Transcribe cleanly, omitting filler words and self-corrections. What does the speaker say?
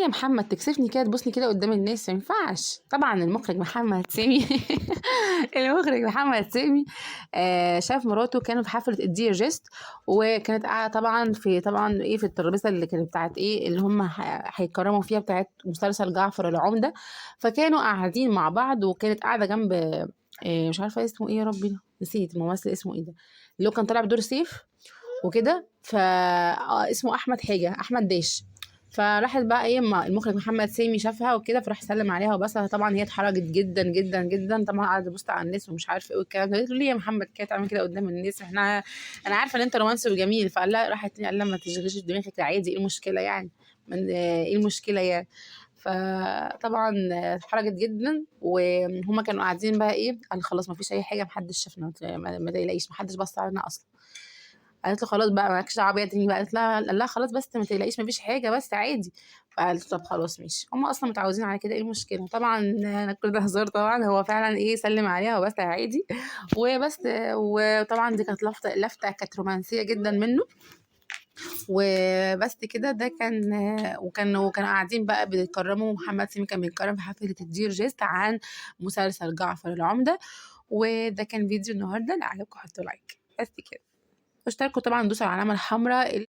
يا محمد تكسفني كده تبوسني كده قدام الناس؟ ما ينفعش. طبعا المخرج محمد سامي المخرج محمد سامي شاف مراته كانوا في حفله الدير جيست، وكانت قاعده طبعا في الترابيزه اللي كانت بتاعت ايه اللي هم هيتكرموا فيها بتاعت مسلسل جعفر العمده. فكانوا قاعدين مع بعض، وكانت قاعده جنب مش عارفه اسمه ايه، يا ربي نسيت الممثل اسمه ايه ده، اللي هو كان طالع بدور سيف وكده. اسمه احمد حاجه، احمد داش. فراحت بقى ايه، ما المخرج محمد سامي شافها وكده، فراح سلم عليها وبسها. طبعا هي اتحرجت جدا جدا جدا، طبعا قعدت تبص على الناس ومش عارفه ايه والكلام ده. قالت له ليه يا محمد كده تعمل كده قدام الناس؟ انا عارفه ان انت رومانسي وجميل. فقال لها، راحت قال لها ما تشغليش دماغك، عادي، ايه المشكله يعني؟ من ايه المشكله يعني؟ فطبعا اتحرجت جدا. وهما كانوا قاعدين بقى ايه، قال خلاص ما فيش اي حاجه، محدش شافنا، ما تقلقيش، محدش بص علينا اصلا. قالت له خلاص بقى مالكش دعوه بيا تاني بقى. قالت لها، قال لها خلاص بس ما تقلقيش مفيش حاجه، بس عادي. فقالت له طب خلاص ماشي، هم اصلا متعودين على كده، ايه المشكله؟ طبعا انا كل ده هزار طبعا، هو فعلا ايه سلم عليها وبس عادي وبس. وطبعا دي كانت لفته كانت رومانسيه جدا منه. وبس كده، ده كان. وكانوا قاعدين بقى بيتكرموا، محمد سامي كان بيتكرم في حفله الدير جيست عن مسلسل جعفر العمده. وده كان فيديو النهارده، لو عجبكم حطوا لايك بس كده، واشتركوا طبعا، دوسوا على العلامة الحمراء